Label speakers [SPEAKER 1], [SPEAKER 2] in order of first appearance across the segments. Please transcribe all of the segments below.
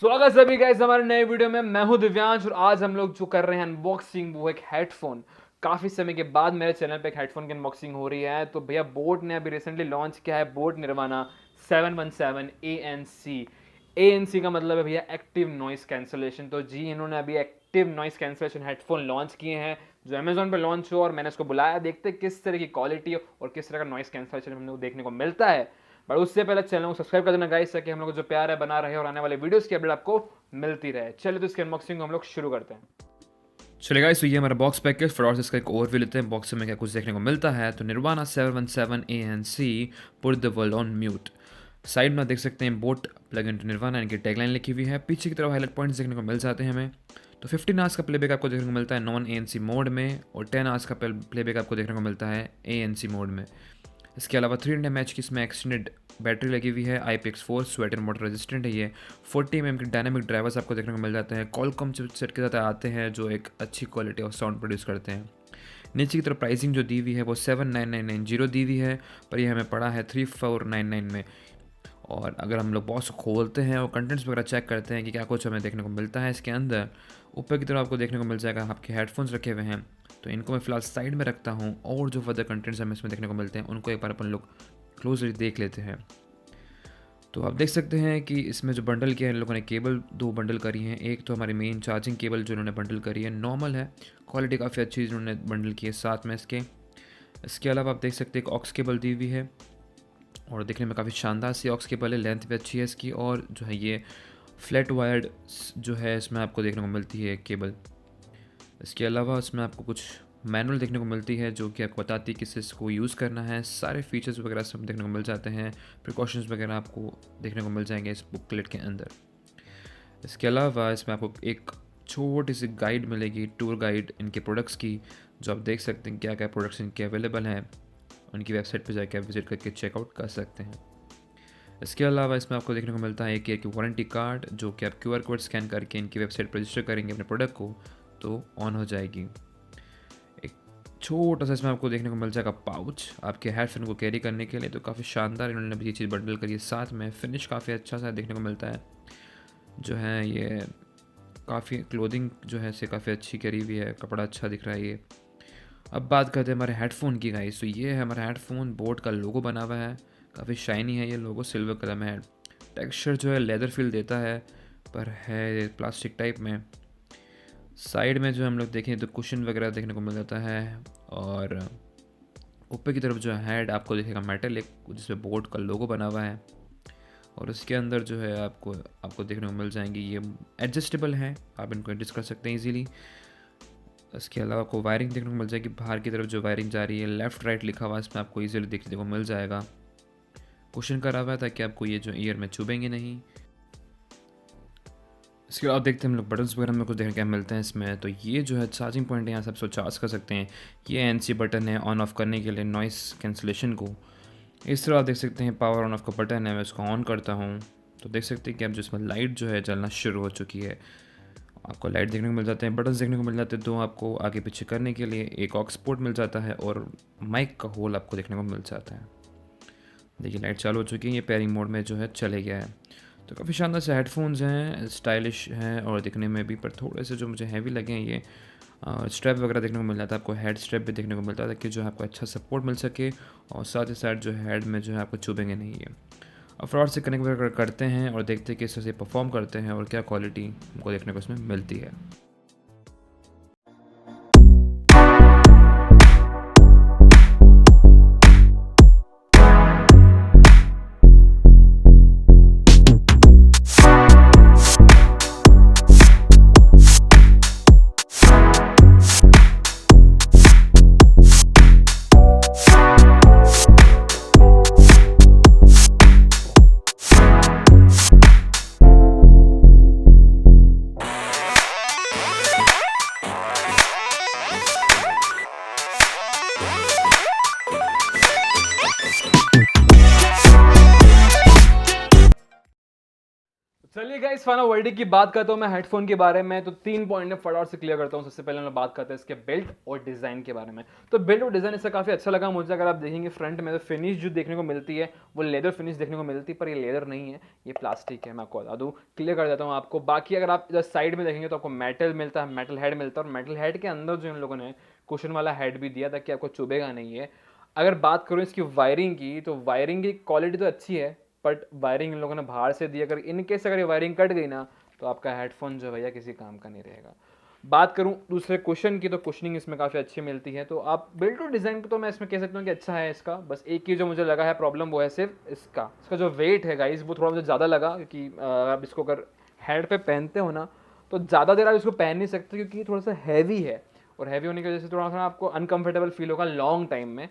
[SPEAKER 1] स्वागत सभी गाइस हमारे नए वीडियो में। मैं हूं दिव्यांश और आज हम लोग जो कर रहे हैं अनबॉक्सिंग वो एक हेडफोन। काफ़ी समय के बाद मेरे चैनल पे एक हेडफोन की अनबॉक्सिंग हो रही है। तो भैया बोट ने अभी रिसेंटली लॉन्च किया है बोट निर्वाणा 717 ANC। ANC का मतलब है भैया एक्टिव नॉइस कैंसलेशन। तो जी इन्होंने अभी active noise cancellation headphone launch किए हैं जो अमेजोन पे लॉन्च हुआ और मैंने इसको बुलाया। देखते किस तरह की क्वालिटी और किस तरह का नॉइस कैंसलेशन हम लोग देखने को मिलता है। बट उससे पहले चैनल को सब्सक्राइब कर देना गाइस ताकि हम लोग जो प्यार है बना रहे और आने वाले वीडियोस की अपडेट आपको मिलती रहे। चलिए तो इसकी अनबॉक्सिंग को हम लोग शुरू करते हैं।
[SPEAKER 2] चलिए गाइस, तो ये हमारा बॉक्स पैकेज फटाफट से इसका एक ओवरव्यू लेते हैं। बॉक्स में क्या कुछ देखने को मिलता है। तो nirvana 717 ANC put the world on mute. Side में देख सकते हैं boat plug in to nirvana, इनकी टैगलाइन लिखी हुई है। पीछे की तरफ हाईलाइट पॉइंट्स देखने को मिल जाते हैं हमें। तो 15 आवर्स का प्लेबैक आपको देखने को मिलता है नॉन ANC मोड में और 10 आवर्स का प्लेबैक आपको देखने को मिलता है ANC मोड में। इसके अलावा 300 mAh की इसमें एक्सटेंडेड बैटरी लगी हुई है। IPX4 sweat and water resistant है ये। 40 mm के डायनामिक ड्राइवर्स आपको देखने को मिल जाते हैं। कॉलकॉम चिपसेट के साथ आते हैं जो एक अच्छी क्वालिटी ऑफ साउंड प्रोड्यूस करते हैं। नीचे की तरफ प्राइसिंग जो दी हुई है वो 79990 दी हुई है, पर ये हमें पड़ा है 3499 में। और अगर हम लोग बॉक्स खोलते हैं और कंटेंट्स वगैरह चेक करते हैं कि क्या कुछ हमें देखने को मिलता है इसके अंदर, ऊपर की तरफ आपको देखने को मिल जाएगा आपके हेडफोन्स रखे हुए हैं। तो इनको मैं फ़िलहाल साइड में रखता हूँ और जो फर्दर कंटेंट्स हमें इसमें देखने को मिलते हैं उनको एक बार अपन लोग क्लोजली देख लेते हैं। तो आप देख सकते हैं कि इसमें जो बंडल किया है इन लोगों ने केबल दो बंडल करी हैं। एक तो हमारी मेन चार्जिंग केबल जो इन्होंने बंडल करी है नॉर्मल है, क्वालिटी काफ़ी अच्छी इन्होंने बंडल की है साथ में इसके। इसके अलावा आप देख सकते हैं एक ऑक्स केबल दी हुई है और देखने में काफ़ी शानदार सी ऑक्स केबल है, लेंथ भी अच्छी है इसकी। और जो है ये फ्लैट वायर्ड जो है इसमें आपको देखने को मिलती है केबल। इसके अलावा इसमें आपको कुछ मैनुअल देखने को मिलती है जो कि आपको बताती है किस इसको यूज़ करना है। सारे फीचर्स वगैरह सब देखने को मिल जाते हैं, प्रिकॉशंस वगैरह आपको देखने को मिल जाएंगे इस बुकलेट के अंदर। इसके अलावा इसमें आपको एक छोटी सी गाइड मिलेगी, टूर गाइड इनके प्रोडक्ट्स की, जो आप देख सकते हैं क्या क्या प्रोडक्ट्स इनके अवेलेबल हैं। उनकी वेबसाइट पर जाकर विजिट करके चेकआउट कर सकते हैं। इसके अलावा इसमें आपको देखने को मिलता है कि एक वारंटी कार्ड जो कि आप QR कोड स्कैन करके इनकी वेबसाइट पर रजिस्टर करेंगे अपने प्रोडक्ट को तो ऑन हो जाएगी। एक छोटा सा इसमें आपको देखने को मिल जाएगा पाउच आपके हेडफोन को कैरी करने के लिए। तो काफ़ी शानदार इन्होंने भी ये चीज़ बंडल करी है साथ में। फिनिश काफ़ी अच्छा सा देखने को मिलता है, जो है ये काफ़ी क्लोथिंग जो है इसे काफ़ी अच्छी करी हुई है, कपड़ा अच्छा दिख रहा है ये। अब बात करते हैं हमारे हेडफोन की गाइस। तो ये है हमारा हेडफोन, बोट का लोगो बना हुआ है, काफ़ी शाइनी है ये लोगो, सिल्वर कलर में है। टेक्सचर जो है लेदर फील देता है पर है प्लास्टिक टाइप में। साइड में जो हम लोग देखें तो कुशन वगैरह देखने को मिल जाता है और ऊपर की तरफ जो हेड आपको दिखेगा मेटेलिक जिसमें बोट का लोगो बना हुआ है। और उसके अंदर जो है आपको देखने को मिल जाएंगी ये एडजस्टेबल है, आप इनको एडजस्ट कर सकते हैं इजीली। इसके अलावा आपको वायरिंग देखने को मिल जाएगी, बाहर की तरफ जो वायरिंग जा रही है लेफ़्ट राइट लिखा हुआ इसमें आपको इजीली देखने को मिल जाएगा। कुशन करा हुआ है ताकि आपको ये जो ईयर में चुभेंगे नहीं। इसके बाद आप देखते हैं हम लोग बटन्स वगैरह में कुछ देखने क्या मिलते हैं इसमें। तो ये जो है चार्जिंग पॉइंट है, यहाँ से आप चार्ज कर सकते हैं। ये ANC बटन है ऑन ऑफ करने के लिए नॉइस कैंसलेशन को। इस तरह आप देख सकते हैं पावर ऑन ऑफ का बटन है, मैं इसको ऑन करता हूँ तो देख सकते हैं कि अब जो इसमें लाइट जो है जलना शुरू हो चुकी है। आपको लाइट देखने को मिल जाते हैं, बटन्स देखने को मिल जाते हैं दो आपको आगे पीछे करने के लिए, एक ऑक्स पोर्ट मिल जाता है और माइक का होल आपको देखने को मिल जाता है। देखिए लाइट चालू हो चुकी है, ये पेयरिंग मोड में जो है चले गया है। तो काफ़ी शानदार से हेडफोन्स हैं, स्टाइलिश हैं और दिखने में भी, पर थोड़े से जो मुझे हैवी लगे हैं ये स्ट्रैप वगैरह देखने को मिल जाता है। आपको हेड स्ट्रैप भी देखने को मिलता है कि जो है आपको अच्छा सपोर्ट मिल सके और साथ ही साथ जो हेड में जो है आपको चुभेंगे नहीं है। अब फ्रॉड से कनेक्ट वगैरह करते हैं और देखते हैं किस तरह से परफॉर्म करते हैं और क्या क्वालिटी हमको देखने को इसमें मिलती है।
[SPEAKER 1] चलिए गाइस, फाइनल वर्डिक्ट की बात करता हूँ मैं हेडफोन के बारे में। तो 3 पॉइंट में फटाफट से क्लियर करता हूँ। सबसे पहले मैं बात करते हैं इसके बिल्ड और डिज़ाइन के बारे में। तो बिल्ड और डिज़ाइन इसका काफ़ी अच्छा लगा मुझे। अगर आप देखेंगे फ्रंट में तो फिनिश जो देखने को मिलती है वो लेदर फिनिश देखने को मिलती है, पर ये लेदर नहीं है, ये प्लास्टिक है। मैं आपको बता दूँ, क्लियर कर देता हूँ आपको। बाकी अगर आप इधर साइड में देखेंगे तो आपको मेटल मिलता है, मेटल हेड मिलता है, और मेटल हेड के अंदर जो इन लोगों ने कुशन वाला हेड भी दिया ताकि आपको चुभेगा नहीं है। अगर बात करूँ इसकी वायरिंग की, तो वायरिंग की क्वालिटी तो अच्छी है, बट वायरिंग इन लोगों ने बाहर से दी। अगर इन केस अगर ये वायरिंग कट गई ना तो आपका हेडफोन जो भैया किसी काम का नहीं रहेगा। बात करूं दूसरे क्वेश्चन की, तो क्वेश्चनिंग इसमें काफ़ी अच्छी मिलती है। तो आप बिल्ड टू डिज़ाइन तो मैं इसमें कह सकता हूँ कि अच्छा है इसका। बस एक ही जो मुझे लगा है प्रॉब्लम वो है सिर्फ इसका जो वेट है गाइस, वो थोड़ा मुझे ज़्यादा लगा। क्योंकि आप इसको अगर हेड पे पहनते हो ना तो ज़्यादा देर आप इसको पहन नहीं सकते, क्योंकि ये थोड़ा सा हैवी है, और हैवी होने की वजह से थोड़ा सा आपको अनकंफर्टेबल फील होगा लॉन्ग टाइम में।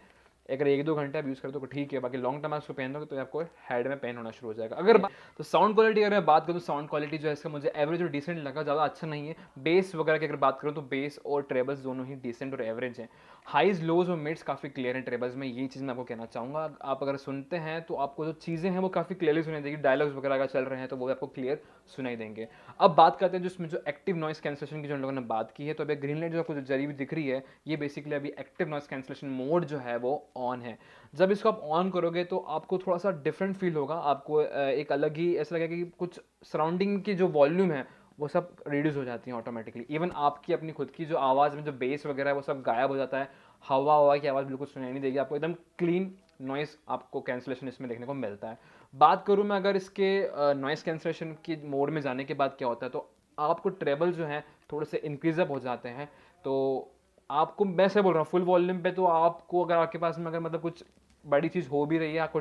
[SPEAKER 1] अगर 1-2 घंटे आप यूज़ करते हो तो ठीक है, बाकी लॉन्ग टाइम आप उसको पहन दोगे तो आपको हेड में पेन होना शुरू हो जाएगा। तो साउंड क्वालिटी अगर मैं बात करूँ, साउंड क्वालिटी जो है इसका मुझे एवरेज और डिसेंट लगा, ज़्यादा अच्छा नहीं है। बेस वगैरह की अगर बात करूँ तो बेस और ट्रेबल्स दोनों ही डिसेंट और एवरेज हैं। हाइज लोज और मिड्स काफ़ी क्लियर हैं ट्रेबल्स में, ये चीज़ मैं आपको कहना चाहूँगा। आप अगर सुनते हैं तो आपको जो चीज़ें हैं वो काफ़ी क्लियरली सुनाई देगी। डायलॉग्स वगैरह अगर चल रहे हैं तो वो आपको क्लियर सुनाई देंगे। अब बात करते हैं जिसमें जो एक्टिव नॉइस कैंसलेशन की जो इन लोगों ने बात की है, तो अभी ग्रीन लाइट जो आपको जो जरी हुई दिख रही है, ये बेसिकली अभी एक्टिव नॉइस कैंसलेशन मोड जो है वो ऑन है। जब इसको आप ऑन करोगे तो आपको थोड़ा सा डिफरेंट फील होगा। आपको एक अलग ही ऐसा लगेगा कि कुछ सराउंडिंग की जो वॉल्यूम है वो सब रिड्यूस हो जाती है ऑटोमेटिकली। इवन आपकी अपनी खुद की जो आवाज़ में जो बेस वगैरह है वो सब गायब हो जाता है। हवा की आवाज़ बिल्कुल सुनाई नहीं देगी आपको, एकदम क्लीन नॉइस आपको कैंसलेशन इसमें देखने को मिलता है। बात करूँ मैं अगर इसके नॉइस कैंसलेशन की मोड में जाने के बाद क्या होता है, तो आपको ट्रेबल जो है थोड़े से इंक्रीज अप हो जाते हैं। तो आपको, मैं से बोल रहा हूँ फुल वॉल्यूम पे, तो आपको अगर आपके पास में अगर मतलब कुछ बड़ी चीज़ हो भी रही है, आपको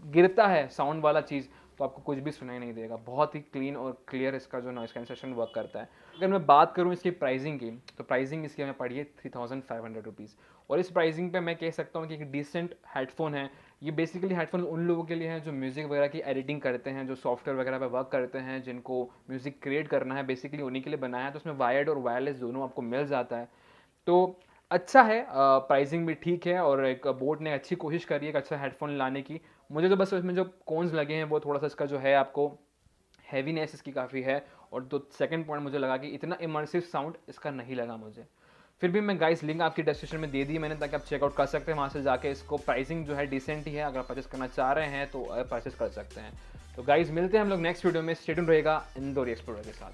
[SPEAKER 1] गिरता है साउंड वाला चीज़, तो आपको कुछ भी सुनाई नहीं देगा। बहुत ही क्लीन और क्लियर इसका जो नॉइस कैंसलेशन वर्क करता है। अगर मैं बात करूँ इसकी प्राइसिंग की, तो प्राइसिंग इसकी हमें पड़ी है 3500 रुपीज़। और इस प्राइसिंग पे मैं कह सकता हूँ कि एक डिसेंट हेडफोन है। ये बेसिकली हेडफोन उन लोगों के लिए हैं जो म्यूज़िक वगैरह की एडिटिंग करते हैं, जो सॉफ्टवेयर वगैरह पे वर्क करते हैं, जिनको म्यूज़िक क्रिएट करना है, बेसिकली उन्हीं के लिए बनाया है। तो उसमें वायर्ड और वायरलेस दोनों आपको मिल जाता है। तो अच्छा है, प्राइसिंग भी ठीक है, और एक बोट ने अच्छी कोशिश करी है एक अच्छा हेडफोन लाने की। मुझे तो बस इसमें जो कॉन्स लगे हैं वो थोड़ा सा इसका जो है आपको हैवीनेस इसकी काफ़ी है। और तो सेकंड पॉइंट मुझे लगा कि इतना इमर्सिव साउंड इसका नहीं लगा मुझे। फिर भी मैं गाइस लिंक आपकी डिस्क्रिप्शन में दे दी मैंने, ताकि आप चेकआउट कर सकते हैं वहाँ से जाके। इसको प्राइसिंग जो है डिसेंट ही है, अगर परचेस करना चाह रहे हैं तो परचेस कर सकते हैं। तो गाइस मिलते हैं हम लोग नेक्स्ट वीडियो में। स्टे ट्यून्ड रहेगा इंदौर एक्सप्लोरर के साथ।